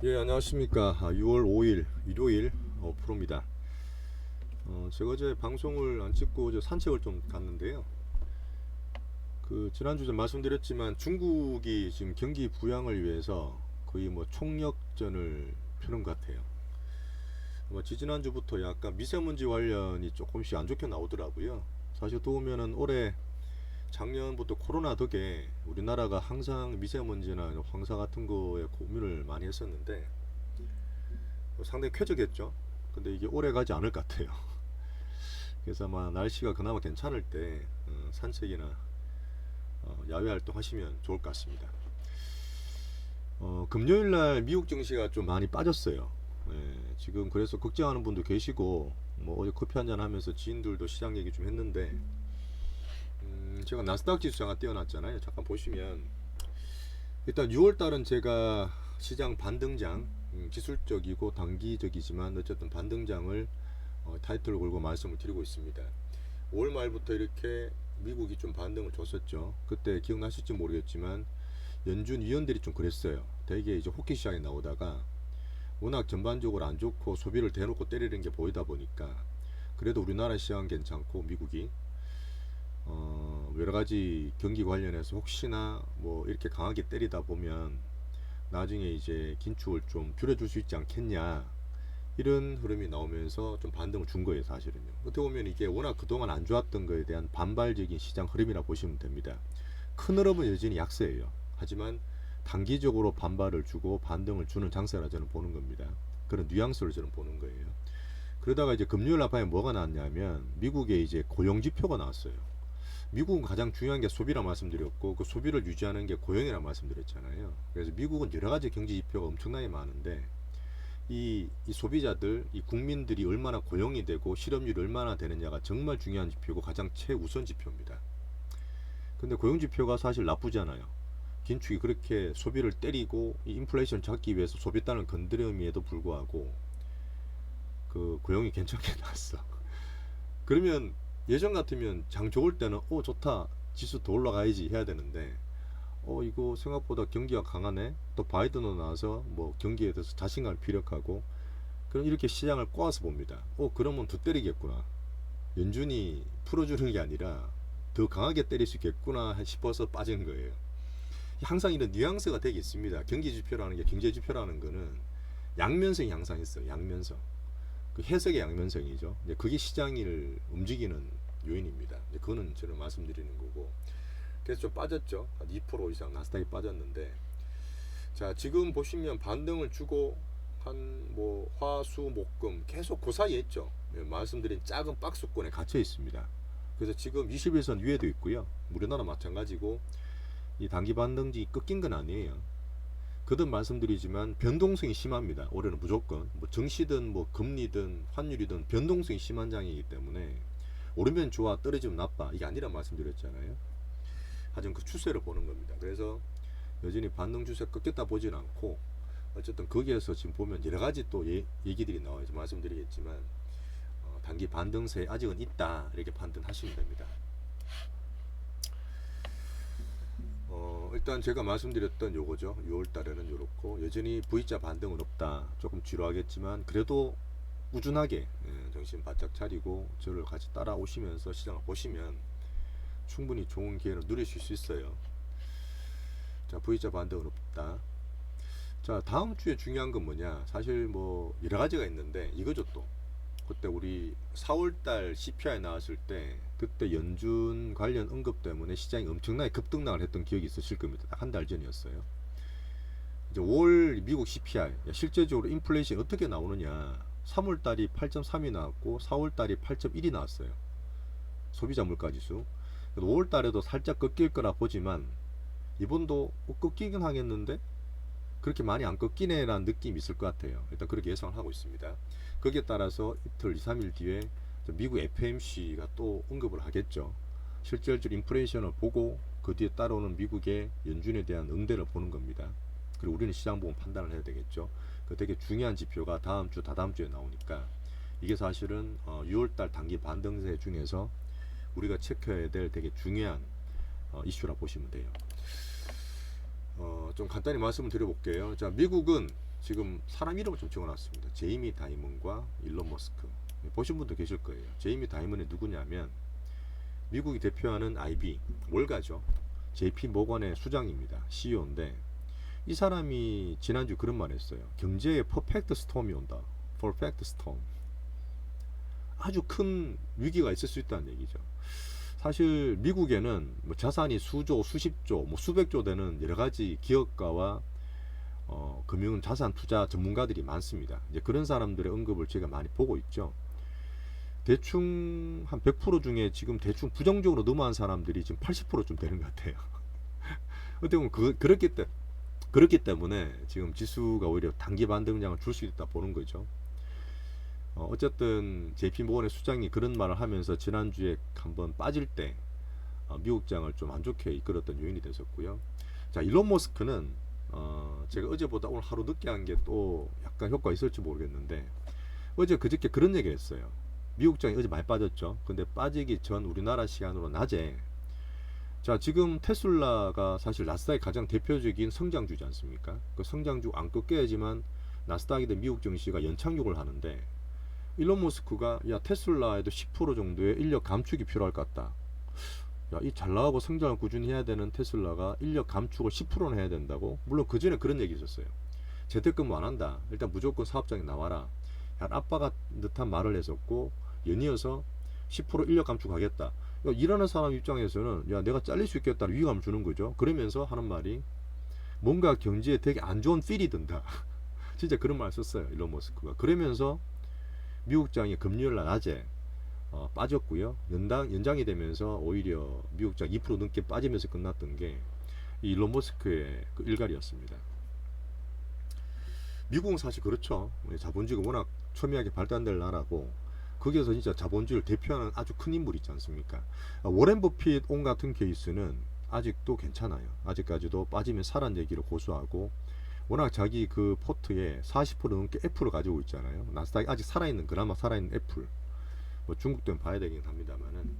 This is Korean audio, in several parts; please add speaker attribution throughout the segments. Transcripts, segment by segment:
Speaker 1: 예, 안녕하십니까. 6월 5일 일요일 프로입니다. 제가 어제 방송을 안 찍고 어제 산책을 좀 갔는데요. 지난주 에 말씀드렸지만 중국이 지금 경기 부양을 위해서 거의 뭐 총력전을 펴는 것 같아요. 지지난주부터 약간 미세먼지 관련이 조금씩 안 좋게 나오더라고요. 사실 또 보면은 올해 작년부터 코로나 덕에 우리나라가 항상 미세먼지나 황사 같은 거에 고민을 많이 했었는데 상당히 쾌적했죠. 근데 이게 오래 가지 않을 것 같아요. 그래서 아마 날씨가 그나마 괜찮을 때 산책이나 야외 활동 하시면 좋을 것 같습니다. 금요일 날 미국 증시가 좀 많이 빠졌어요. 지금 그래서 걱정하는 분도 계시고 뭐 어제 커피 한잔 하면서 지인들도 시장 얘기 좀 했는데 제가 나스닥 지수 잠깐 띄워놨잖아요. 잠깐 보시면 일단 6월 달은 제가 시장 반등장, 기술적이고 단기적이지만 어쨌든 반등장을 타이틀을 걸고 말씀을 드리고 있습니다. 5월 말부터 이렇게 미국이 좀 반등을 줬었죠. 그때 기억나실지 모르겠지만 연준 위원들이 좀 그랬어요. 대개 이제 호키 시장에 나오다가 워낙 전반적으로 안 좋고 소비를 대놓고 때리는 게 보이다 보니까 그래도 우리나라 시장 괜찮고 미국이 여러 가지 경기 관련해서 혹시나 뭐 이렇게 강하게 때리다 보면 나중에 이제 긴축을 좀 줄여줄 수 있지 않겠냐 이런 흐름이 나오면서 좀 반등을 준 거예요. 사실은요. 어떻게 보면 이게 워낙 그동안 안 좋았던 거에 대한 반발적인 시장 흐름이라 보시면 됩니다. 큰 흐름은 여전히 약세예요. 하지만 단기적으로 반발을 주고 반등을 주는 장세라 저는 보는 겁니다. 그런 뉘앙스를 저는 보는 거예요. 그러다가 이제 금요일 앞에 뭐가 나왔냐면 미국의 이제 고용 지표가 나왔어요. 미국은 가장 중요한 게 소비라 말씀드렸고 그 소비를 유지하는 게 고용이라 말씀드렸잖아요. 그래서 미국은 여러 가지 경제 지표가 엄청나게 많은데 이 소비자들, 이 국민들이 얼마나 고용이 되고 실업률이 얼마나 되느냐가 정말 중요한 지표고 가장 최우선 지표입니다. 근데 고용 지표가 사실 나쁘잖아요. 긴축이 그렇게 소비를 때리고 이 인플레이션 잡기 위해서 소비단을 건드림에도 불구하고 그 고용이 괜찮게 나왔어. 그러면 예전 같으면 장 좋을 때는 좋다 지수 더 올라가야지 해야 되는데 이거 생각보다 경기가 강하네 또 바이든도 나와서 뭐 경기에 대해서 자신감을 피력하고 그럼 이렇게 시장을 꼬아서 봅니다. 그러면 더 때리겠구나. 연준이 풀어주는 게 아니라 더 강하게 때릴 수 있겠구나 싶어서 빠진 거예요. 항상 이런 뉘앙스가 되게 있습니다. 경기 지표라는 게 경제 지표라는 거는 양면성이 항상 있어요. 양면성. 그 해석의 양면성이죠. 그게 시장을 움직이는 요인입니다. 그거는 저는 말씀드리는 거고. 그래서 좀 빠졌죠. 한 2% 이상 나스닥이 빠졌는데, 자 지금 보시면 반등을 주고 한 뭐 화수목금 계속 그 사이에 있죠. 말씀드린 작은 박스권에 갇혀 있습니다. 그래서 지금 21선 위에도 있고요. 우리나라 마찬가지고 이 단기 반등지 꺾인 건 아니에요. 거듭 말씀드리지만 변동성이 심합니다. 올해는 무조건 뭐 정시든 뭐 금리든 환율이든 변동성이 심한 장이기 때문에 오르면 좋아 떨어지면 나빠 이게 아니라 말씀드렸잖아요. 하지만 그 추세를 보는 겁니다. 그래서 여전히 반등 추세 꺾였다 보진 않고 어쨌든 거기에서 지금 보면 여러 가지 또 얘기들이 나와요. 말씀드리겠지만 단기 반등세 아직은 있다 이렇게 판단하시면 됩니다. 일단 제가 말씀드렸던 요거죠. 6월 달에는 요렇고 여전히 V자 반등은 없다. 조금 지루하겠지만 그래도 꾸준하게 정신 바짝 차리고 저를 같이 따라오시면서 시장을 보시면 충분히 좋은 기회를 누리실 수 있어요. 자, V자 반등은 없다. 자, 다음 주에 중요한 건 뭐냐? 사실 뭐 여러 가지가 있는데 이거죠 또. 그때 우리 4월달 CPI 나왔을 때 그때 연준 관련 언급 때문에 시장이 엄청나게 급등락을 했던 기억이 있으실 겁니다. 딱 한 달 전이었어요. 이제 5월 미국 CPI 실제적으로 인플레이션이 어떻게 나오느냐? 3월달이 8.3이 나왔고 4월달이 8.1이 나왔어요. 소비자 물가지수. 5월달에도 살짝 꺾일 거라 보지만 이번도 꺾이긴 하겠는데 그렇게 많이 안 꺾이네라는 느낌이 있을 것 같아요. 일단 그렇게 예상을 하고 있습니다. 거기에 따라서 이틀, 2, 3일 뒤에 미국 FMC가 또 언급을 하겠죠. 실질적 인플레이션을 보고 그 뒤에 따라오는 미국의 연준에 대한 응대를 보는 겁니다. 그리고 우리는 시장 보고 판단을 해야 되겠죠. 그 되게 중요한 지표가 다음 주, 다다음 주에 나오니까 이게 사실은 6월달 단기 반등세 중에서 우리가 체크해야 될 되게 중요한 이슈라 보시면 돼요. 좀 간단히 말씀을 드려볼게요. 자, 미국은 지금 사람 이름을 좀 적어놨습니다. 제이미 다이먼과 일론 머스크. 보신 분도 계실 거예요. 제이미 다이먼이 누구냐면 미국이 대표하는 IB 월가죠. JP 모건의 수장입니다. CEO인데 이 사람이 지난주 그런 말 했어요. 경제에 퍼펙트 스톰이 온다. 퍼펙트 스톰. 아주 큰 위기가 있을 수 있다는 얘기죠. 사실 미국에는 뭐 자산이 수조, 수십조, 뭐 수백조 되는 여러 가지 기업가와 금융 자산 투자 전문가들이 많습니다. 이제 그런 사람들의 언급을 제가 많이 보고 있죠. 대충 한 100% 중에 지금 대충 부정적으로 넘어간 사람들이 지금 80%좀 되는 것 같아요. 어떻게 보면 그렇기 때문에 지금 지수가 오히려 단기 반등장을 줄 수 있다 보는 거죠. 어쨌든 JP 모건의 수장이 그런 말을 하면서 지난주에 한번 빠질 때 미국장을 좀 안 좋게 이끌었던 요인이 됐었고요. 자, 일론 머스크는 제가 어제보다 오늘 하루 늦게 한 게 또 약간 효과가 있을지 모르겠는데 어제 그저께 그런 얘기 했어요. 미국장이 어제 많이 빠졌죠. 근데 빠지기 전 우리나라 시간으로 낮에 자, 지금 테슬라가 사실 나스닥의 가장 대표적인 성장주지 않습니까? 그 성장주 안 꺾여야지만 나스닥이든 미국 증시가 연착륙을 하는데 일론 머스크가 야 테슬라에도 10% 정도의 인력 감축이 필요할 것 같다. 야, 이 잘 나가고 성장을 꾸준히 해야 되는 테슬라가 인력 감축을 10%는 해야 된다고? 물론 그 전에 그런 얘기 있었어요. 재택근무 안 한다. 일단 무조건 사업장에 나와라. 야, 아빠가 듯한 말을 했었고 연이어서 10% 인력 감축하겠다. 야, 일하는 사람 입장에서는 야 내가 잘릴 수 있겠다는 위감을 주는 거죠. 그러면서 하는 말이 뭔가 경제에 되게 안 좋은 필이 든다. 진짜 그런 말 썼어요. 일론 머스크가. 그러면서 미국장이 금요일 날 낮에 빠졌고요. 연장이 되면서 오히려 미국장 2% 넘게 빠지면서 끝났던 게 이 일론 머스크의 그 일갈이었습니다. 미국은 사실 그렇죠. 자본주의가 워낙 첨예하게 발달될 나라고 거기에서 진짜 자본주의를 대표하는 아주 큰 인물이 있지 않습니까? 워렌 버핏 온 같은 케이스는 아직도 괜찮아요. 아직까지도 빠지면 사란 얘기를 고수하고 워낙 자기 그 포트에 40% 넘게 애플을 가지고 있잖아요. 나스닥이 아직 살아있는 그나마 살아있는 애플. 뭐 중국도 봐야 되긴 합니다만은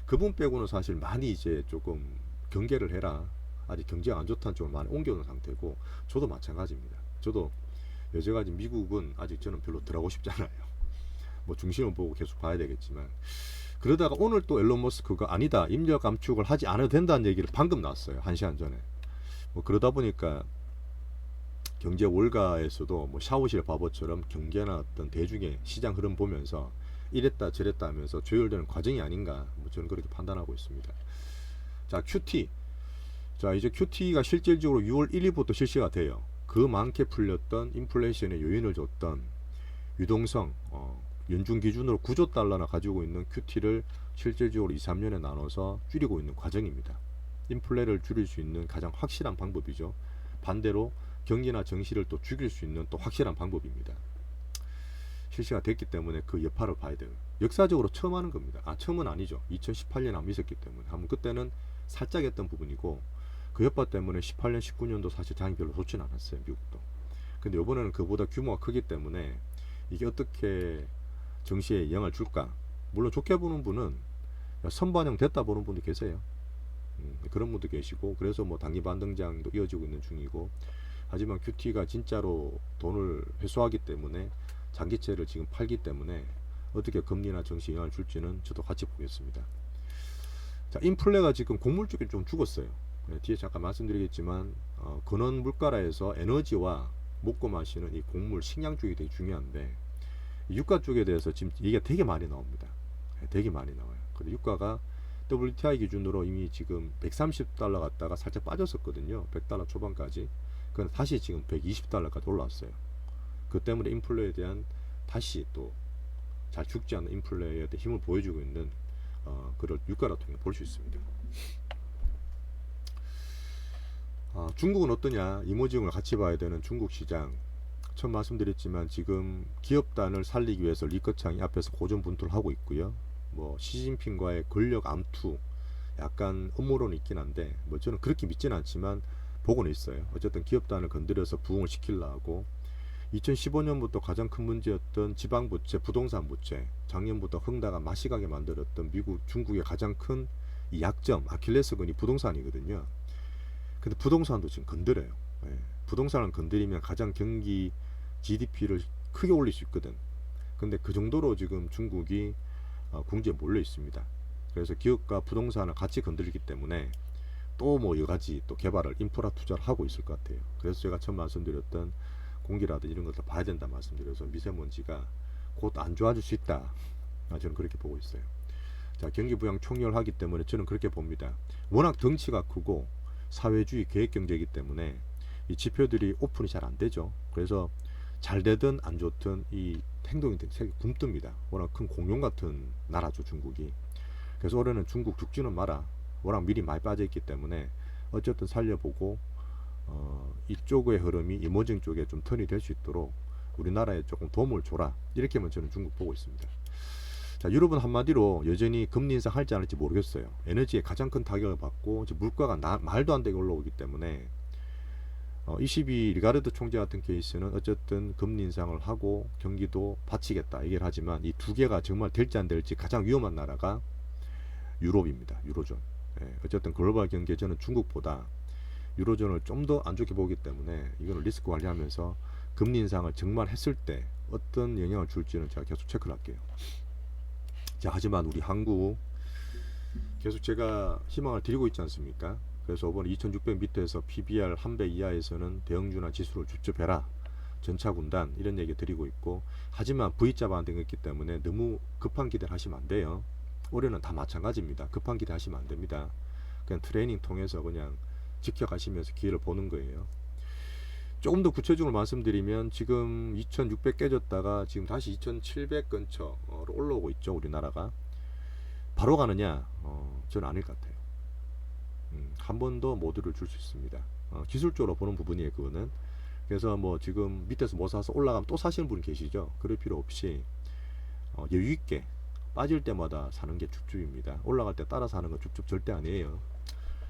Speaker 1: 그분 빼고는 사실 많이 이제 조금 경계를 해라. 아직 경제가 안 좋다는 쪽으로 많이 옮겨오는 상태고 저도 마찬가지입니다. 저도 여태까지 미국은 아직 저는 별로 들어가고 싶지 않아요. 뭐 중심을 보고 계속 봐야 되겠지만 그러다가 오늘 또 일론 머스크가 아니다 인력 감축을 하지 않아도 된다는 얘기를 방금 나왔어요. 1시간 전에. 뭐 그러다 보니까 경제 월가에서도 뭐 샤워실 바보처럼 경제나 어떤 대중의 시장 흐름 보면서 이랬다 저랬다 하면서 조율되는 과정이 아닌가 뭐 저는 그렇게 판단하고 있습니다. 자, QT. 자, 이제 QT가 실질적으로 6월 1일부터 실시가 돼요. 그 많게 풀렸던 인플레이션의 요인을 줬던 유동성 연중 기준으로 9조 달러나 가지고 있는 QT를 실질적으로 2, 3년에 나눠서 줄이고 있는 과정입니다. 인플레를 줄일 수 있는 가장 확실한 방법이죠. 반대로 경기나 정시를 또 죽일 수 있는 또 확실한 방법입니다. 실시가 됐기 때문에 그 여파를 봐야 돼요. 역사적으로 처음 하는 겁니다. 처음은 아니죠. 2018년에 한번 있었기 때문에 한번 그때는 살짝 했던 부분이고 그 여파 때문에 18년, 19년도 사실 장이 별로 좋지는 않았어요. 미국도. 근데 이번에는 그보다 규모가 크기 때문에 이게 어떻게 정시에 영향을 줄까? 물론 좋게 보는 분은 선반영 됐다 보는 분도 계세요. 그런 분도 계시고 그래서 뭐 단기 반등장도 이어지고 있는 중이고 하지만 QT가 진짜로 돈을 회수하기 때문에 장기채를 지금 팔기 때문에 어떻게 금리나 정시에 영향을 줄지는 저도 같이 보겠습니다. 자, 인플레가 지금 곡물 쪽이 좀 죽었어요. 뒤에 잠깐 말씀드리겠지만 근원 물가라에서 에너지와 먹고 마시는 이 곡물 식량 쪽이 되게 중요한데 유가 쪽에 대해서 지금 얘기가 되게 많이 나옵니다. 되게 많이 나와요. 근데 유가가 WTI 기준으로 이미 지금 130달러 갔다가 살짝 빠졌었거든요. 100달러 초반까지. 그런데 다시 지금 120달러까지 올라왔어요. 그 때문에 인플레에 대한 다시 또 잘 죽지 않는 인플레에 대한 힘을 보여주고 있는 그걸 유가를 통해 볼 수 있습니다. 중국은 어떠냐? 이모징을 같이 봐야 되는 중국 시장. 처음 말씀드렸지만 지금 기업단을 살리기 위해서 리커창이 앞에서 고전분투를 하고 있고요. 뭐 시진핑과의 권력 암투 약간 음모론이 있긴 한데 뭐 저는 그렇게 믿지는 않지만 보고는 있어요. 어쨌든 기업단을 건드려서 부흥을 시키려고 2015년부터 가장 큰 문제였던 지방부채, 부동산 부채, 작년부터 흥다가 마시가게 만들었던 중국의 가장 큰 이 약점, 아킬레스건이 부동산이거든요. 근데 부동산도 지금 건드려요. 부동산을 건드리면 가장 경기 GDP를 크게 올릴 수 있거든. 근데 그 정도로 지금 중국이 궁지에 몰려 있습니다. 그래서 기업과 부동산을 같이 건드리기 때문에 또 뭐 여가지 또 개발을 인프라 투자를 하고 있을 것 같아요. 그래서 제가 처음 말씀드렸던 공기라든지 이런 것도 봐야 된다 말씀드려서 미세먼지가 곧 안 좋아질 수 있다. 저는 그렇게 보고 있어요. 자, 경기 부양 총렬하기 때문에 저는 그렇게 봅니다. 워낙 덩치가 크고 사회주의 계획 경제이기 때문에 이 지표들이 오픈이 잘 안 되죠. 그래서 잘 되든 안 좋든 이 행동이 되게 굼뜹니다. 워낙 큰 공룡 같은 나라죠, 중국이. 그래서 올해는 중국 죽지는 마라. 워낙 미리 많이 빠져있기 때문에 어쨌든 살려보고 이쪽의 흐름이 이머징 쪽에 좀 턴이 될 수 있도록 우리나라에 조금 도움을 줘라. 이렇게만 저는 중국 보고 있습니다. 자, 유럽은 한마디로 여전히 금리 인상 할지 안 할지 모르겠어요. 에너지에 가장 큰 타격을 받고 물가가 말도 안 되게 올라오기 때문에 22 리가르드 총재 같은 케이스는 어쨌든 금리 인상을 하고 경기도 받치겠다 얘기를 하지만 이 두 개가 정말 될지 안 될지 가장 위험한 나라가 유럽입니다. 유로존. 어쨌든 글로벌 경제 저는 중국보다 유로존을 좀 더 안 좋게 보기 때문에 이거는 리스크 관리하면서 금리 인상을 정말 했을 때 어떤 영향을 줄지는 제가 계속 체크를 할게요. 자, 하지만 우리 한국 계속 제가 희망을 드리고 있지 않습니까? 그래서 이번 2600 밑에서 PBR 1배 이하에서는 대형주나 지수를 줍줍해라. 전차군단 이런 얘기 드리고 있고, 하지만 V자 반등이 있기 때문에 너무 급한 기대를 하시면 안 돼요. 올해는 다 마찬가지입니다. 급한 기대 하시면 안 됩니다. 그냥 트레이닝 통해서 그냥 지켜가시면서 기회를 보는 거예요. 조금 더 구체적으로 말씀드리면 지금 2600 깨졌다가 지금 다시 2700 근처로 올라오고 있죠. 우리나라가 바로 가느냐? 저는 아닐 것 같아요. 한 번 더 모드를 줄 수 있습니다. 기술적으로 보는 부분이에요. 그거는. 그래서 뭐 지금 밑에서 뭐 사서 올라가면 또 사시는 분 계시죠. 그럴 필요 없이 여유 있게 빠질 때마다 사는 게 줍줍입니다. 올라갈 때 따라 사는 건 줍줍 절대 아니에요.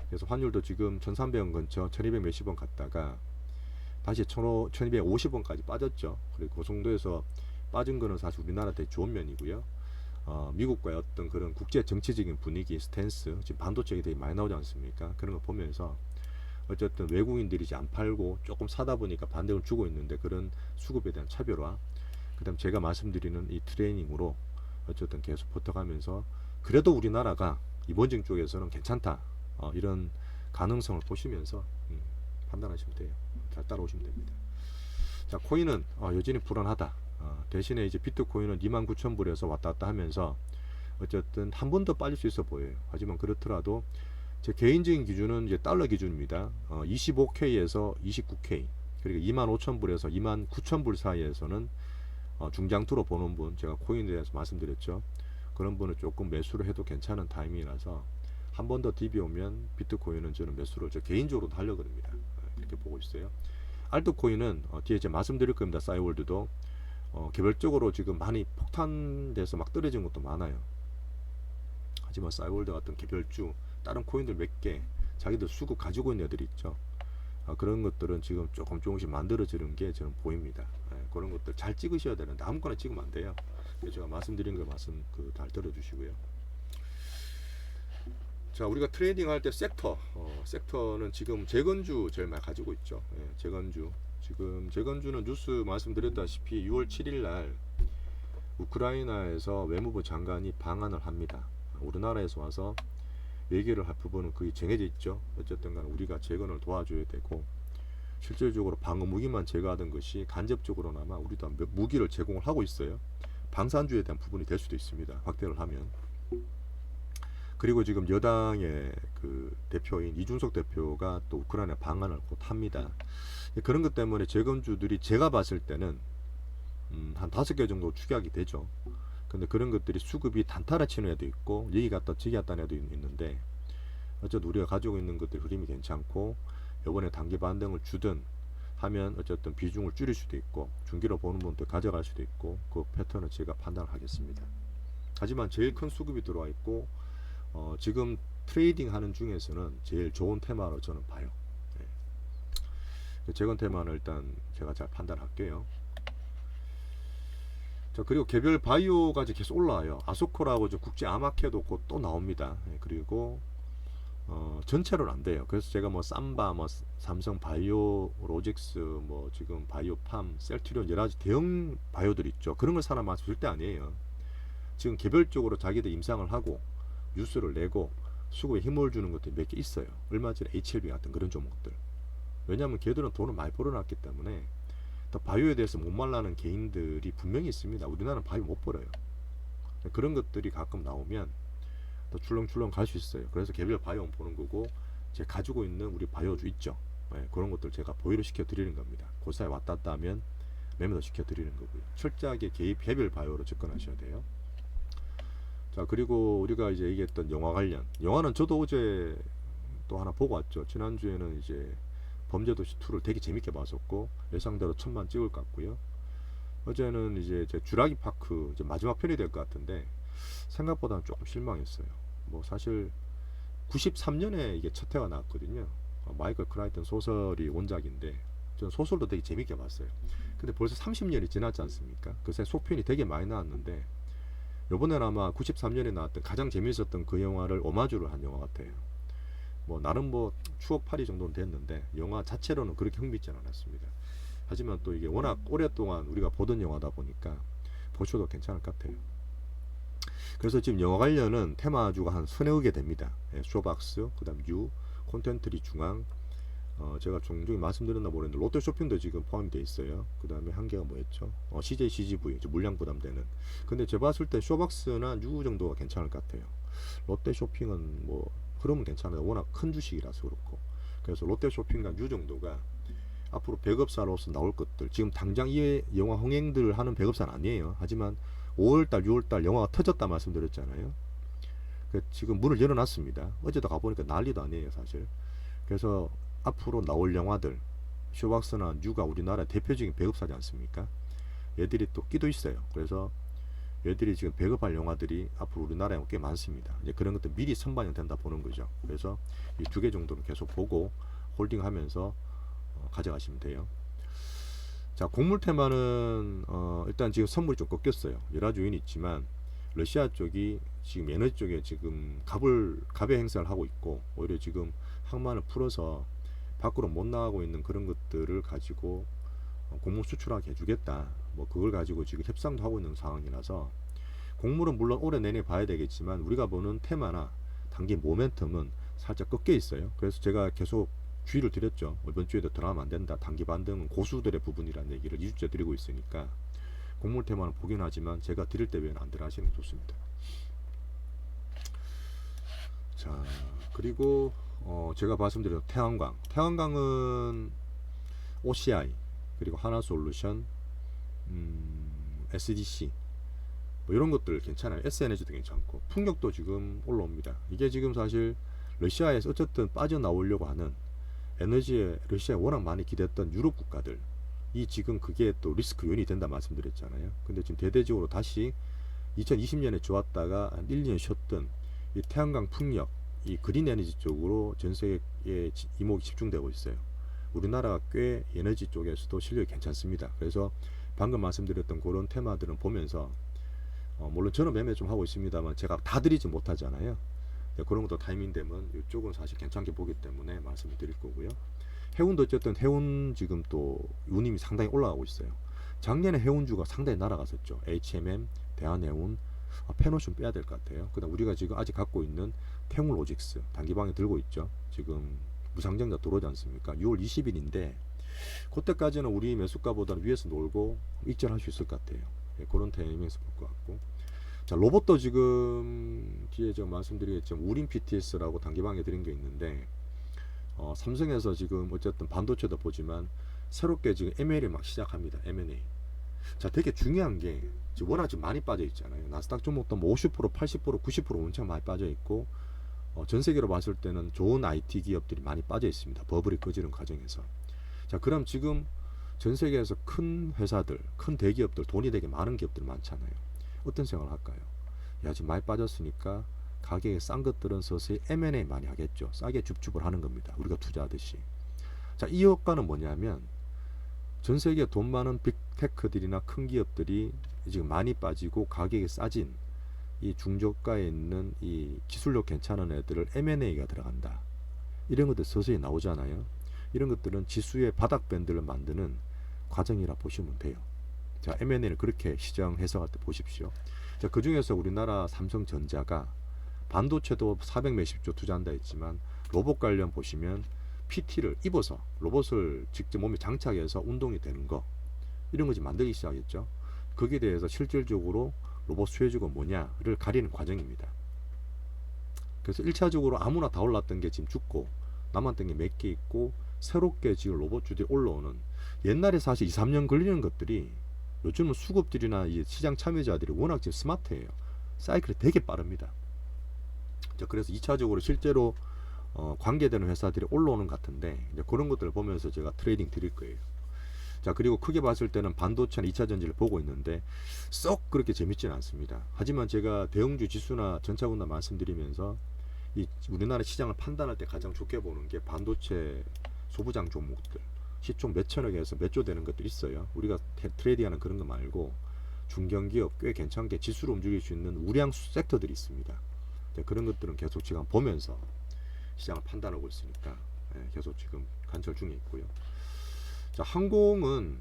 Speaker 1: 그래서 환율도 지금 1300원 근처 1200 몇십 원 갔다가 다시 1250원까지 빠졌죠. 그리고 그 정도에서 빠진 거는 사실 우리나라 되게 좋은 면이고요. 미국과의 어떤 그런 국제 정치적인 분위기, 스탠스, 지금 반도체가 되게 많이 나오지 않습니까? 그런 거 보면서 어쨌든 외국인들이 이제 안 팔고 조금 사다 보니까 반등을 주고 있는데 그런 수급에 대한 차별화, 그 다음 제가 말씀드리는 이 트레이닝으로 어쨌든 계속 버텨가면서 그래도 우리나라가 이번증 쪽에서는 괜찮다. 이런 가능성을 보시면서 판단하시면 돼요. 잘 따라오시면 됩니다. 자, 코인은 여전히 불안하다. 대신에 이제 비트코인은 29,000불에서 왔다 갔다 하면서 어쨌든 한 번 더 빠질 수 있어 보여요. 하지만 그렇더라도 제 개인적인 기준은 이제 달러 기준입니다. 25K에서 29K, 그리고 25,000불에서 29,000불 사이에서는 중장투로 보는 분, 제가 코인에 대해서 말씀드렸죠. 그런 분은 조금 매수를 해도 괜찮은 타이밍이라서 한 번 더 DB 오면 비트코인은 저는 매수를 저 개인적으로 하려고 합니다. 이렇게 보고 있어요. 알트코인은 뒤에 제가 말씀드릴 겁니다. 싸이월드도 개별적으로 지금 많이 폭탄돼서 막 떨어진 것도 많아요. 하지만 싸이월드 같은 개별주 다른 코인들 몇 개 자기들 수급 가지고 있는 애들이 있죠. 그런 것들은 지금 조금씩 만들어지는 게 저는 보입니다. 그런 것들 잘 찍으셔야 되는데 아무거나 찍으면 안 돼요. 제가 말씀드린 거 잘 들어주시고요. 자, 우리가 트레이딩 할 때 섹터는 지금 재건주 제일 많이 가지고 있죠. 재건주. 지금 재건주는 뉴스 말씀드렸다시피 6월 7일 날 우크라이나에서 외무부 장관이 방한을 합니다. 우리나라에서 와서 얘기를 할 부분은 거의 정해져 있죠. 어쨌든 간에 우리가 재건을 도와줘야 되고, 실질적으로 방어 무기만 제거하던 것이 간접적으로나마 우리도 무기를 제공을 하고 있어요. 방산주에 대한 부분이 될 수도 있습니다. 확대를 하면. 그리고 지금 여당의 그 대표인 이준석 대표가 또 우크라이나 방한을 곧 합니다. 그런 것 때문에 재건주들이 제가 봤을 때는 한 5개 정도 축약이 되죠. 근데 그런 것들이 수급이 단타를 치는 애도 있고 여기 갔다 저기 갔다 애도 있는데, 어쨌든 우리가 가지고 있는 것들 흐름이 괜찮고 이번에 단기 반등을 주든 하면 어쨌든 비중을 줄일 수도 있고 중기로 보는 분도 가져갈 수도 있고, 그 패턴을 제가 판단을 하겠습니다. 하지만 제일 큰 수급이 들어와 있고 지금 트레이딩 하는 중에서는 제일 좋은 테마로 저는 봐요. 재건 테마는 일단 제가 잘 판단할게요. 자, 그리고 개별 바이오가 계속 올라와요. 아소코라고 국제 암학회도 곧 또 나옵니다. 그리고 전체로는 안 돼요. 그래서 제가 뭐 삼바, 뭐 삼성 바이오, 로직스, 뭐 지금 바이오팜, 셀트리온 여러 가지 대형 바이오들 있죠. 그런 걸 사람 말씀 절대 아니에요. 지금 개별적으로 자기들 임상을 하고 뉴스를 내고 수급에 힘을 주는 것들이 몇 개 있어요. 얼마 전에 HLB 같은 그런 종목들. 왜냐하면 걔들은 돈을 많이 벌어놨기 때문에 또 바이오에 대해서 못 말라는 개인들이 분명히 있습니다. 우리나라는 바이오 못 벌어요. 그런 것들이 가끔 나오면 또 출렁출렁 갈 수 있어요. 그래서 개별 바이오 보는 거고, 제가 가지고 있는 우리 바이오주 있죠. 네, 그런 것들 제가 보유를 시켜 드리는 겁니다. 고사에 왔다 갔다 하면 매매도 시켜 드리는 거고요. 철저하게 개별 바이오로 접근하셔야 돼요. 자, 그리고 우리가 이제 얘기했던 영화 관련, 영화는 저도 어제 또 하나 보고 왔죠. 지난주에는 이제 범죄도시 2를 되게 재밌게 봤었고 예상대로 1000만 찍을 것 같고요. 어제는 이제 제 주라기 파크 이제 마지막 편이 될 것 같은데 생각보다는 조금 실망했어요. 뭐 사실 93년에 이게 첫 회가 나왔거든요. 마이클 크라이튼 소설이 원작인데 저는 소설도 되게 재밌게 봤어요. 근데 벌써 30년이 지났지 않습니까? 그새 속편이 되게 많이 나왔는데 요번에는 아마 93년에 나왔던 가장 재미있었던 그 영화를 오마주를 한 영화 같아요. 뭐 나름 뭐 추억팔이 정도는 됐는데 영화 자체로는 그렇게 흥미있지는 않았습니다. 하지만 또 이게 워낙 오랫동안 우리가 보던 영화다 보니까 보셔도 괜찮을 것 같아요. 그래서 지금 영화 관련은 테마주가 한 서너 개 됩니다. 예, 쇼박스, 그 다음 유, 콘텐트리 중앙, 제가 종종 말씀드렸나 모르겠는데 롯데쇼핑도 지금 포함이 돼 있어요. 그 다음에 한 개가 뭐였죠? CJ CGV, 물량 부담되는. 근데 제가 봤을 때 쇼박스나 유 정도가 괜찮을 것 같아요. 롯데쇼핑은 뭐 그러면 괜찮아요. 워낙 큰 주식이라서 그렇고. 그래서 롯데쇼핑과 유 정도가 앞으로 배급사로서 나올 것들, 지금 당장 이 영화 흥행들을 하는 배급사는 아니에요. 하지만 5월달 6월달 영화가 터졌다 말씀드렸잖아요. 지금 문을 열어놨습니다. 어제도 가보니까 난리도 아니에요 사실. 그래서 앞으로 나올 영화들, 쇼박스나 유가 우리나라 대표적인 배급사지 않습니까? 얘들이 또 끼도 있어요. 그래서 얘들이 지금 배급할 영화들이 앞으로 우리나라에 꽤 많습니다. 이제 그런 것들 미리 선반영 된다 보는 거죠. 그래서 이 두 개 정도는 계속 보고 홀딩하면서 가져가시면 돼요. 자, 곡물 테마는 일단 지금 선물이 좀 꺾였어요. 여러 가지 요인이 있지만 러시아 쪽이 지금 에너지 쪽에 지금 갑의 행사를 하고 있고 오히려 지금 항만을 풀어서 밖으로 못 나가고 있는 그런 것들을 가지고 곡물 수출하게 해주겠다. 뭐 그걸 가지고 지금 협상도 하고 있는 상황이라서 곡물은 물론 올해 내내 봐야 되겠지만 우리가 보는 테마나 단기 모멘텀은 살짝 꺾여 있어요. 그래서 제가 계속 주의를 드렸죠. 이번 주에도 들어가면 안 된다. 단기 반등은 고수들의 부분이라는 얘기를 2주째 드리고 있으니까 곡물 테마는 보긴 하지만 제가 드릴 때 외에는 안 들어가시는 게 좋습니다. 자, 그리고 제가 말씀드린 태양광은 OCI 그리고 하나솔루션, SDC 뭐 이런 것들 괜찮아요. S에너지도 괜찮고 풍력도 지금 올라옵니다. 이게 지금 사실 러시아에서 어쨌든 빠져나오려고 하는 에너지에 러시아에 워낙 많이 기댔던 유럽 국가들 이 지금 그게 또 리스크 요인이 된다 말씀드렸잖아요. 근데 지금 대대적으로 다시 2020년에 좋았다가 한 1년 쉬었던 이 태양광 풍력 이 그린 에너지 쪽으로 전 세계에 이목이 집중되고 있어요. 우리나라가 꽤 에너지 쪽에서도 실력이 괜찮습니다. 그래서 방금 말씀드렸던 그런 테마들은 보면서 물론 저는 매매 좀 하고 있습니다만 제가 다 드리지 못하잖아요. 그런 것도 타이밍 되면 이쪽은 사실 괜찮게 보기 때문에 말씀을 드릴 거고요. 해운도 어쨌든 해운 지금 또 운임이 상당히 올라가고 있어요. 작년에 해운주가 상당히 날아갔었죠. HMM, 대한해운, 페노 좀 빼야 될 것 같아요. 그다음 우리가 지금 아직 갖고 있는 태웅로직스 단기방에 들고 있죠. 지금 무상증자 들어오지 않습니까? 6월 20일인데 그때까지는 우리 매수가보다는 위에서 놀고 익절할 수 있을 것 같아요. 그런 타이밍에서 볼 것 같고. 자, 로봇도 지금 뒤에 제가 말씀드리겠지만 우린 PTS라고 단기방에 드린 게 있는데 삼성에서 지금 어쨌든 반도체도 보지만 새롭게 지금 M&A 막 시작합니다. M&A. 자, 되게 중요한 게 지금 워낙 좀 많이 빠져 있잖아요. 나스닥 종목도 뭐 50%, 80%, 90% 엄청 많이 빠져 있고 전 세계로 봤을 때는 좋은 IT 기업들이 많이 빠져 있습니다. 버블이 꺼지는 과정에서. 자, 그럼 지금 전 세계에서 큰 회사들, 큰 대기업들, 돈이 되게 많은 기업들 많잖아요. 어떤 생각을 할까요? 야, 지금 많이 빠졌으니까 가격이 싼 것들은 서서히 M&A 많이 하겠죠. 싸게 줍줍을 하는 겁니다. 우리가 투자하듯이. 자, 이 효과는 뭐냐면 전 세계 돈 많은 빅테크들이나 큰 기업들이 지금 많이 빠지고 가격이 싸진 이 중저가에 있는 이 기술력 괜찮은 애들을 M&A가 들어간다. 이런 것들 서서히 나오잖아요. 이런 것들은 지수의 바닥 밴드를 만드는 과정이라 보시면 돼요. 자, M&A를 그렇게 시장 해석할 때 보십시오. 자, 그 중에서 우리나라 삼성전자가 반도체도 400 몇십조 투자한다 했지만 로봇 관련 보시면 PT를 입어서 로봇을 직접 몸에 장착해서 운동이 되는 거, 이런 거 지금 만들기 시작했죠. 거기에 대해서 실질적으로 로봇 수혜주가 뭐냐를 가리는 과정입니다. 그래서 1차적으로 아무나 다 올랐던 게 지금 죽고 남았던 게 몇 개 있고 새롭게 지금 로봇주들이 올라오는, 옛날에 사실 2, 3년 걸리는 것들이 요즘은 수급들이나 이 시장 참여자들이 워낙 지금 스마트해요. 사이클이 되게 빠릅니다. 자, 그래서 2차적으로 실제로 관계되는 회사들이 올라오는 것 같은데, 이제 그런 것들을 보면서 제가 트레이딩 드릴 거예요. 자, 그리고 크게 봤을 때는 반도체나 2차 전지를 보고 있는데 썩 그렇게 재밌지는 않습니다. 하지만 제가 대형주 지수나 전차군나 말씀드리면서 이 우리나라 시장을 판단할 때 가장 좋게 보는 게 반도체 소부장 종목들, 시총 몇천억에서 몇 조 되는 것들 있어요. 우리가 트레이딩하는 그런 거 말고 중견기업 꽤 괜찮게 지수로 움직일 수 있는 우량 섹터들이 있습니다. 그런 것들은 계속 지금 보면서 시장을 판단하고 있으니까 계속 지금 관철 중에 있고요. 자, 항공은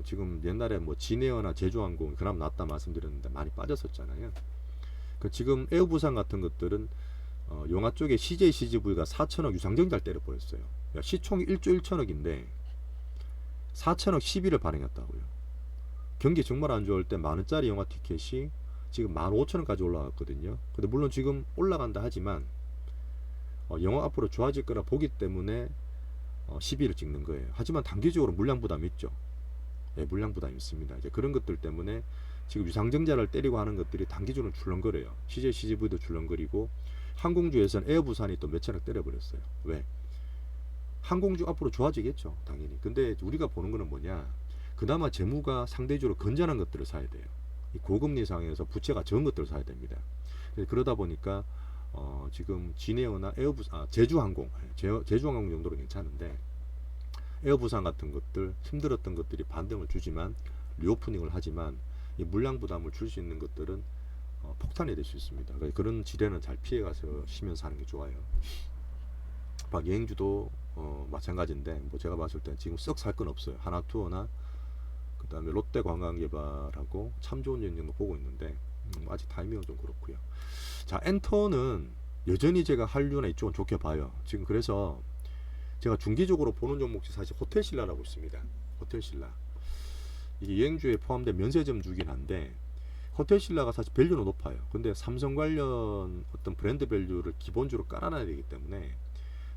Speaker 1: 지금 옛날에 뭐 진에어나 제주항공 그나마 낫다 말씀드렸는데 많이 빠졌었잖아요. 지금 에어부산 같은 것들은 영화 쪽에 CJ CGV가 4천억 유상증자를 때려버렸어요. 시총이 1조 1천억인데 4천억 10일을 발행했다고요. 경기 정말 안 좋을 때 만원짜리 영화 티켓이 지금 15,000원까지 올라갔거든요. 근데 물론 지금 올라간다 하지만 영화 앞으로 좋아질 거라 보기 때문에 12를 찍는 거예요. 하지만 단기적으로 물량 부담이 있죠. 예, 물량 부담이 있습니다. 이제 그런 것들 때문에 지금 유상증자를 때리고 하는 것들이 단기적으로 출렁거려요. CJ CGV도 출렁거리고 항공주에서는 에어부산이 또 몇천억 때려버렸어요. 왜? 항공주 앞으로 좋아지겠죠, 당연히. 근데 우리가 보는 거는 뭐냐, 그나마 재무가 상대적으로 건전한 것들을 사야 돼요. 이 고금리 상황에서 부채가 적은 것들을 사야 됩니다. 그러다 보니까 지금 진에어나 제주항공 정도로 괜찮은데, 에어부산 같은 것들 힘들었던 것들이 반등을 주지만 리오프닝을 하지만 이 물량 부담을 줄 수 있는 것들은 폭탄이 될 수 있습니다. 그런 지뢰는 잘 피해가서 쉬면서 하는 게 좋아요. 여행주도 마찬가지인데 뭐 제가 봤을 때 지금 썩 살 건 없어요. 하나투어나 그 다음에 롯데관광개발하고 참 좋은 여행 정도 보고 있는데 아직 타이밍은 좀 그렇고요. 자, 엔터는 여전히 제가 한류나 이쪽은 좋게 봐요. 지금 그래서 제가 중기적으로 보는 종목이 사실 호텔신라라고 있습니다. 호텔신라 이게 여행주에 포함된 면세점 주긴 한데 호텔신라가 사실 밸류는 높아요. 근데 삼성 관련 어떤 브랜드 밸류를 기본적으로 깔아놔야 되기 때문에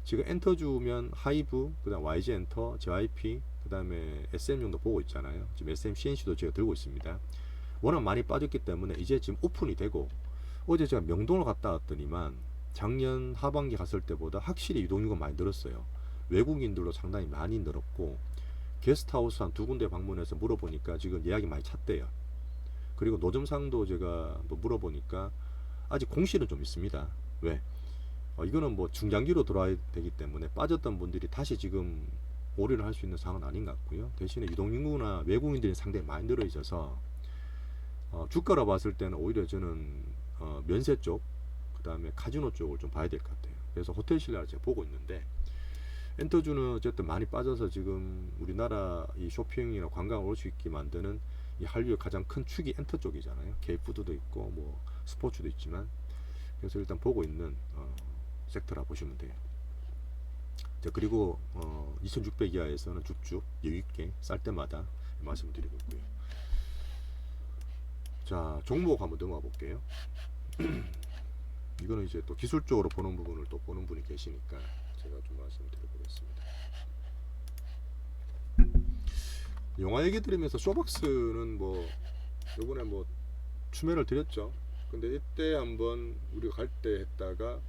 Speaker 1: 지금 엔터주면 하이브, 그 다음 YG 엔터, JYP, 그 다음에 SM 정도 보고 있잖아요. 지금 SM CNC도 제가 들고 있습니다. 워낙 많이 빠졌기 때문에 이제 지금 오픈이 되고, 어제 제가 명동을 갔다 왔더니만 작년 하반기 갔을 때보다 확실히 유동인구가 많이 늘었어요. 외국인들도 상당히 많이 늘었고, 게스트하우스 한 두 군데 방문해서 물어보니까 지금 예약이 많이 찼대요. 그리고 노점상도 제가 뭐 물어보니까 아직 공실은 좀 있습니다. 왜? 이거는 뭐 중장기로 돌아야 되기 때문에 빠졌던 분들이 다시 지금 오류를 할 수 있는 상황은 아닌 것 같고요. 대신에 유동인구나 외국인들이 상당히 많이 늘어 있어서 주가로 봤을 때는 오히려 저는 면세 쪽, 그 다음에 카지노 쪽을 좀 봐야 될 것 같아요. 그래서 호텔신라를 제가 보고 있는데, 엔터주는 어쨌든 많이 빠져서 지금 우리나라 이 쇼핑이나 관광을 올 수 있게 만드는 이 한류의 가장 큰 축이 엔터 쪽이잖아요. K푸드도 있고 뭐 스포츠도 있지만, 그래서 일단 보고 있는 섹터라 보시면 돼요. 자, 그리고 2600 이하에서는 쭉쭉 여유있게 쌀 때마다 말씀드리고 있고요. 자, 종목 한번 넘어가 볼게요. 이거는 이제 또 기술적으로 보는 부분을 또 보는 분이 계시니까 제가 좀 말씀드려보겠습니다. 영화 얘기 들으면서 쇼박스는 뭐 요번에 뭐 추매를 드렸죠. 근데 이때 한번 우리가 갈 때 했다가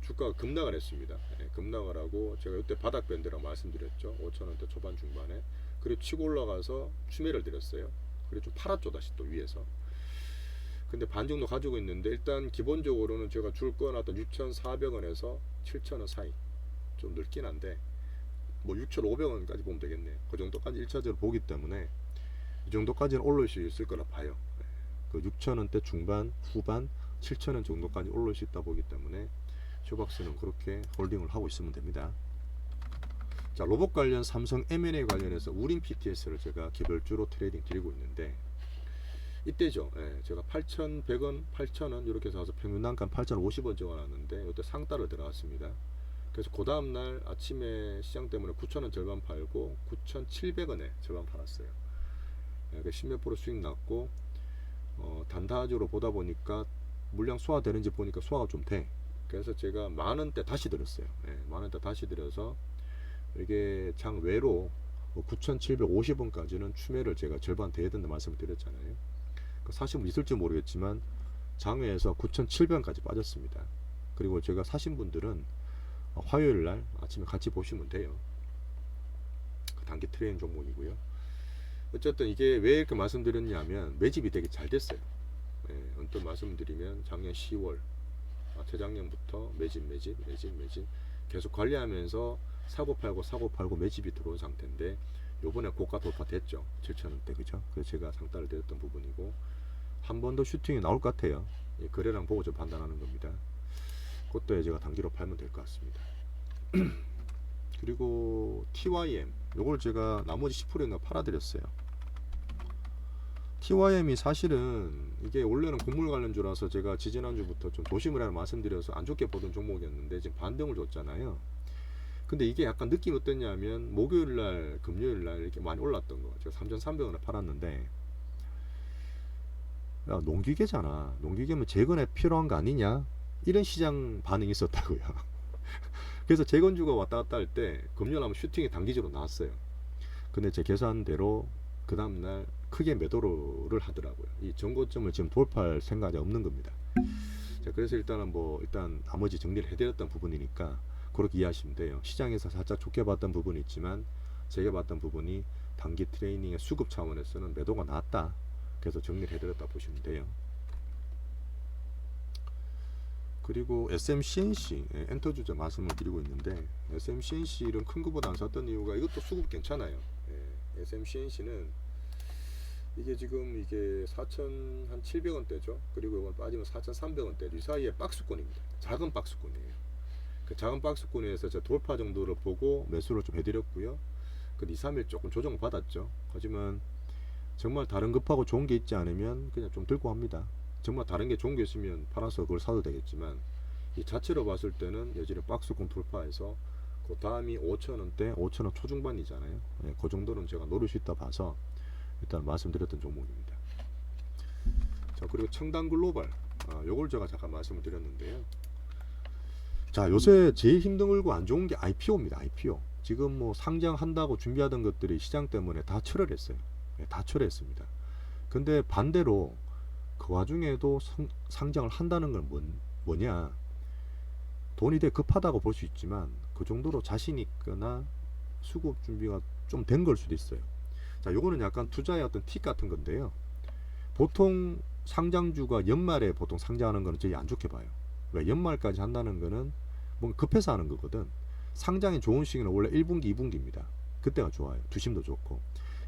Speaker 1: 주가가 급락을 했습니다. 급락을 하고 제가 이때 바닥 밴드라고 말씀드렸죠. 5,000원대 초반 중반에. 그리고 치고 올라가서 추매를 드렸어요. 그리고 좀 팔았죠, 다시 또 위에서. 근데 반 정도 가지고 있는데, 일단 기본적으로는 제가 줄 거놨던 6,400원에서 7,000원 사이 좀 넓긴 한데, 뭐 6,500원까지 보면 되겠네요. 그 정도까지 1차적으로 보기 때문에 이 정도까지는 올릴 수 있을 거라 봐요. 그 6,000원대 중반, 후반, 7,000원 정도까지 올릴 수 있다 보기 때문에 쇼박스는 그렇게 홀딩을 하고 있으면 됩니다. 자, 로봇 관련 삼성 M&A 관련해서 우린 PTS를 제가 개별주로 트레이딩 드리고 있는데 이때죠. 예, 제가 8,100원, 8,000원 이렇게 해서 평균 단가 8,050원 적어놨는데 이때 상따를 들어갔습니다. 그래서 그 다음날 아침에 시장 때문에 9,000원 절반 팔고 9,700원에 절반 팔았어요. 예, 10몇 프로 수익 났고 단타주로 보다 보니까 물량 소화되는지 보니까 소화가 좀 돼. 그래서 제가 만원대 다시 들었어요. 예, 만원대 다시 들여서 이게 장 외로 9,750원까지는 추매를 제가 절반 돼야 된다 말씀을 드렸잖아요. 사신 분 있을지 모르겠지만 장외에서 9,700원까지 빠졌습니다. 그리고 제가 사신 분들은 화요일날 아침에 같이 보시면 돼요. 단기 트레이딩 종목이고요. 어쨌든 이게 왜 이렇게 말씀드렸냐면 매집이 되게 잘 됐어요. 예, 언뜻 말씀드리면 작년 10월 재작년부터 매집 계속 관리하면서 사고 팔고 매집이 들어온 상태인데 요번에 고가 돌파됐죠. 7,000원대 그죠? 그래서 제가 상따를 드렸던 부분이고 한 번 더 슈팅이 나올 것 같아요. 예, 거래량 보고 좀 판단하는 겁니다. 그것도 제가 단기로 팔면 될 것 같습니다. 그리고 TYM 요걸 제가 나머지 10%인가 팔아드렸어요. TYM이 사실은 이게 원래는 곡물 관련주라서 제가 지지난주부터 좀 조심을 하라 말씀드려서 안 좋게 보던 종목이었는데 지금 반등을 줬잖아요. 근데 이게 약간 느낌이 어땠냐면 목요일날 금요일날 이렇게 많이 올랐던 거 제가 3,300원에 팔았는데 야, 농기계잖아. 농기계면 재건에 필요한 거 아니냐 이런 시장 반응이 있었다고요. 그래서 재건주가 왔다 갔다 할 때 금요일 하면 슈팅이 단기적으로 나왔어요. 근데 제 계산대로 그 다음날 크게 매도를 하더라고요. 이 전고점을 지금 돌파할 생각이 없는 겁니다. 자, 그래서 일단은 일단 나머지 정리를 해드렸던 부분이니까 그렇게 이해하시면 돼요. 시장에서 살짝 좋게 봤던 부분이 있지만 제가 봤던 부분이 단기 트레이닝의 수급 차원에서는 매도가 나왔다. 그래서 정리를 해드렸다 보시면 돼요. 그리고 SMCNC 엔터 주자 말씀을 드리고 있는데 SMCNC는 큰 거보다 안 샀던 이유가 이것도 수급 괜찮아요. SMCNC는 이게 지금 이게 4,700원대죠. 그리고 이건 빠지면 4,300원대 이 사이에 박스권입니다. 작은 박스권이에요. 그 작은 박스권에서 제 돌파 정도를 보고 매수를 좀 해드렸고요. 그 2, 3일 조금 조정 받았죠. 하지만 정말 다른 급하고 좋은 게 있지 않으면 그냥 좀 들고 합니다. 정말 다른 게 좋은 게 있으면 팔아서 그걸 사도 되겠지만 이 자체로 봤을 때는 여전히 박스권 돌파해서 그 다음이 5,000원대 5,000원 초중반이잖아요. 네, 그 정도는 제가 노릴 수 있다 봐서 일단 말씀드렸던 종목입니다. 자, 그리고 청담글로벌 요걸 제가 잠깐 말씀을 드렸는데요. 자, 요새 제일 힘들고 안 좋은 게 IPO입니다. IPO 지금 상장한다고 준비하던 것들이 시장 때문에 다 철회했어요. 네, 다 철회했습니다. 근데 반대로 그 와중에도 상장을 한다는 건 뭐냐, 돈이 되게 급하다고 볼 수 있지만 그 정도로 자신 있거나 수급 준비가 좀 된 걸 수도 있어요. 자, 요거는 약간 투자의 어떤 팁 같은 건데요. 보통 상장주가 연말에 보통 상장하는 거는 저희 안 좋게 봐요. 왜? 연말까지 한다는 거는 뭔가 급해서 하는 거거든. 상장이 좋은 시기는 원래 1분기, 2분기입니다. 그때가 좋아요. 주심도 좋고.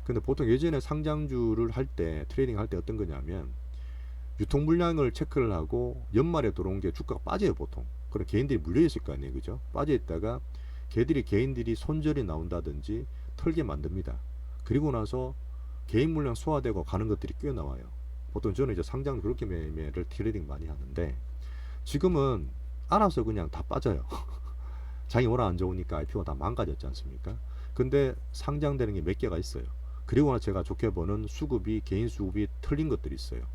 Speaker 1: 근데 보통 예전에 상장주를 할 때, 트레이딩 할 때 어떤 거냐면 유통 물량을 체크를 하고 연말에 들어온 게 주가가 빠져요, 보통. 그럼 개인들이 물려 있을 거 아니에요, 그죠? 빠져 있다가 개인들이 손절이 나온다든지 털게 만듭니다. 그리고 나서 개인 물량 소화되고 가는 것들이 꽤 나와요. 보통 저는 이제 상장 그렇게 매매를 트레이딩 많이 하는데 지금은 알아서 그냥 다 빠져요. 장이 워낙 안 좋으니까 IPO가 다 망가졌지 않습니까? 근데 상장되는 게 몇 개가 있어요. 그리고 나 제가 좋게 보는 수급이 개인 수급이 틀린 것들이 있어요.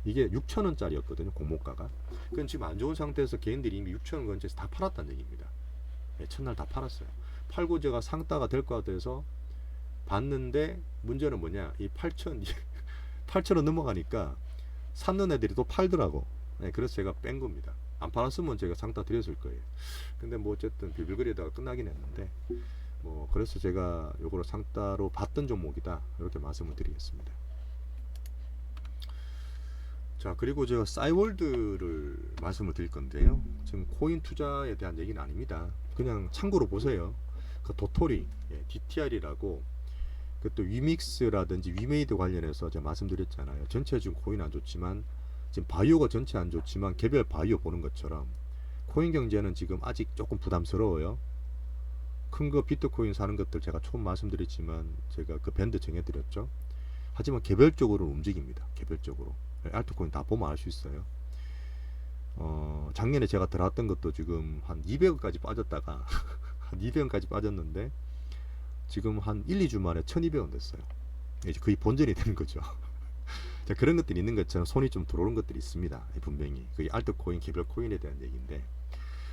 Speaker 1: 이게 6,000원짜리였거든요, 공모가가. 그건 지금 안 좋은 상태에서 개인들이 이미 6,000원 근처에서 다 팔았다는 얘기입니다. 네, 첫날 다 팔았어요. 팔고 제가 상따가 될 것 같아서 봤는데 문제는 뭐냐, 이 8,000원 넘어가니까 샀는 애들이 또 팔더라고. 네, 그래서 제가 뺀 겁니다. 안 팔았으면 제가 상따 드렸을 거예요. 근데 어쨌든 빌빌거리다가 끝나긴 했는데 그래서 제가 요거를 상따로 봤던 종목이다 이렇게 말씀을 드리겠습니다. 자, 그리고 제가 싸이월드를 말씀을 드릴 건데요. 지금 코인 투자에 대한 얘기는 아닙니다. 그냥 참고로 보세요. 그 도토리 DTR이라고 그또 위믹스라든지 위메이드 관련해서 제가 말씀드렸잖아요. 전체 지금 코인 안 좋지만 지금 바이오가 전체 안 좋지만 개별 바이오 보는 것처럼 코인 경제는 지금 아직 조금 부담스러워요. 큰 거 비트코인 사는 것들 제가 처음 말씀드렸지만 제가 그 밴드 정해드렸죠. 하지만 개별적으로 움직입니다. 개별적으로 알트코인 다 보면 알 수 있어요. 작년에 제가 들어왔던 것도 지금 한 200원까지 빠졌다가 한 200원까지 빠졌는데 지금 한 1, 2주 만에 1200원 됐어요. 이제 거의 본전이 되는 거죠. 자, 그런 것들이 있는 것처럼 손이 좀 들어오는 것들이 있습니다. 분명히 그게 알트코인 개별 코인에 대한 얘기인데,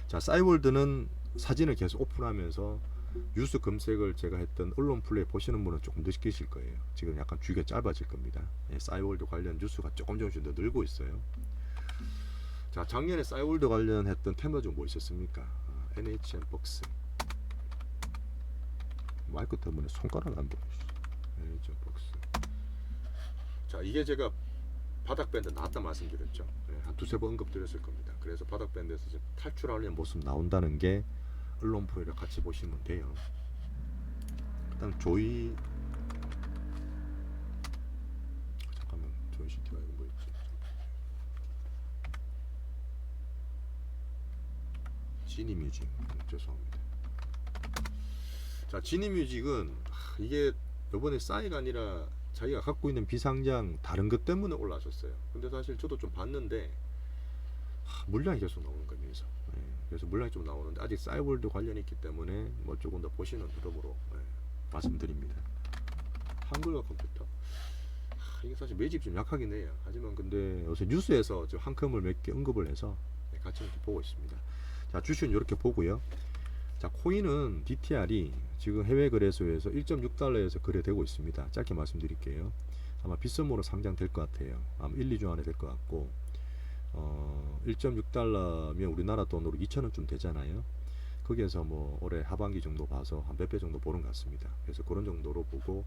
Speaker 1: 자, 싸이월드는 사진을 계속 오픈하면서 뉴스 검색을 제가 했던 언론 플레이 보시는 분은 조금 느끼실 거예요. 지금 약간 주기가 짧아질 겁니다. 싸이월드 관련 뉴스가 조금씩 더 늘고 있어요. 자, 작년에 싸이월드 관련했던 테마 중 뭐 있었습니까? NHN 박스. 마이크 때문에 손가락 안 보여. NHN 박스. 자, 이게 제가 바닥 밴드 나왔다 말씀드렸죠. 한 두세 번 언급드렸을 겁니다. 그래서 바닥 밴드에서 탈출하려는 모습 나온다는 게 언론 플레이를 같이 보시면 돼요. 그다음 조이, 잠깐만, 조이 시티가 이거 뭐 있지? 지니뮤직. 죄송합니다. 자, 지니뮤직은 이게 이번에 싸이가 아니라 자기가 갖고 있는 비상장 다른 것 때문에 올라왔었어요. 근데 사실 저도 좀 봤는데 물량이 계속 나오는 거예요. 그래서 물량이 좀 나오는데 아직 싸이월드 관련이 있기 때문에 뭐 조금 더 보시는 흐름으로 말씀드립니다. 한글과 컴퓨터, 이게 사실 매집 좀 약하긴 해요. 하지만 근데 요새 뉴스에서 한 컴을 몇 개 언급을 해서 같이 이렇게 보고 있습니다. 자, 주식은 이렇게 보고요. 자, 코인은 DTR이 지금 해외 거래소에서 1.6달러에서 거래되고 있습니다. 짧게 말씀드릴게요. 아마 빗썸으로 상장될 것 같아요. 아마 1, 2주 안에 될 것 같고, 1.6달러면 우리나라 돈으로 2,000원쯤 되잖아요. 거기에서 뭐 올해 하반기 정도 봐서 한 몇 배 정도 보는 것 같습니다. 그래서 그런 정도로 보고,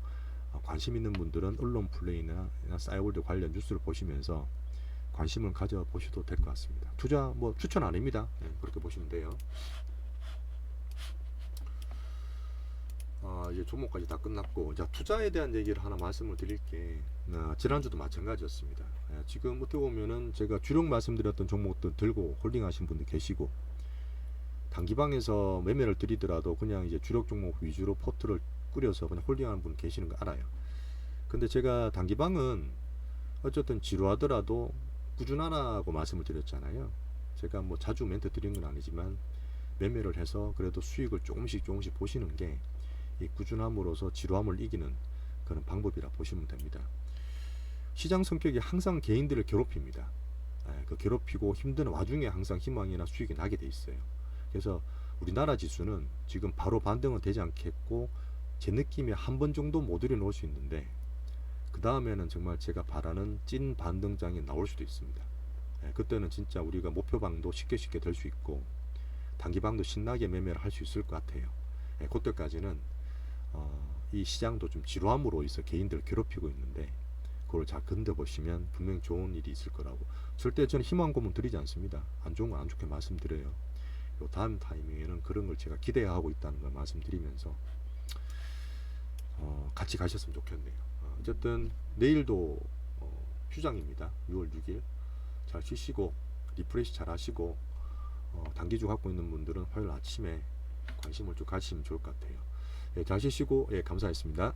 Speaker 1: 관심 있는 분들은 언론 플레이나 싸이월드 관련 뉴스를 보시면서 관심을 가져 보셔도 될 것 같습니다. 투자 뭐 추천 아닙니다. 그렇게 보시면 돼요. 이제 종목까지 다 끝났고, 자, 투자에 대한 얘기를 하나 말씀을 드릴게. 지난주도 마찬가지였습니다. 지금 어떻게 보면은 제가 주력 말씀드렸던 종목들 들고 홀딩하신 분들 계시고, 단기방에서 매매를 드리더라도 그냥 이제 주력 종목 위주로 포트를 꾸려서 그냥 홀딩하는 분 계시는 거 알아요. 근데 제가 단기방은 어쨌든 지루하더라도 꾸준하라고 말씀을 드렸잖아요. 제가 뭐 자주 멘트 드린 건 아니지만 매매를 해서 그래도 수익을 조금씩 보시는 게 이 꾸준함으로써 지루함을 이기는 그런 방법이라 보시면 됩니다. 시장 성격이 항상 개인들을 괴롭힙니다. 그 괴롭히고 힘든 와중에 항상 희망이나 수익이 나게 돼 있어요. 그래서 우리나라 지수는 지금 바로 반등은 되지 않겠고, 제 느낌에 한 번 정도 못 올려놓을 수 있는데 그 다음에는 정말 제가 바라는 찐 반등장이 나올 수도 있습니다. 그때는 진짜 우리가 목표방도 쉽게 될 수 있고 단기방도 신나게 매매를 할 수 있을 것 같아요. 그때까지는 이 시장도 좀 지루함으로 있어 개인들을 괴롭히고 있는데 그걸 잘 건드보시면 분명히 좋은 일이 있을 거라고. 절대 저는 희망 고문 드리지 않습니다. 안 좋은 건 안 좋게 말씀드려요. 요 다음 타이밍에는 그런 걸 제가 기대하고 있다는 걸 말씀드리면서 같이 가셨으면 좋겠네요. 어쨌든 내일도 휴장입니다. 6월 6일 잘 쉬시고 리프레시 잘 하시고, 단기주 갖고 있는 분들은 화요일 아침에 관심을 좀 가지시면 좋을 것 같아요. 잘 쉬시고 감사했습니다.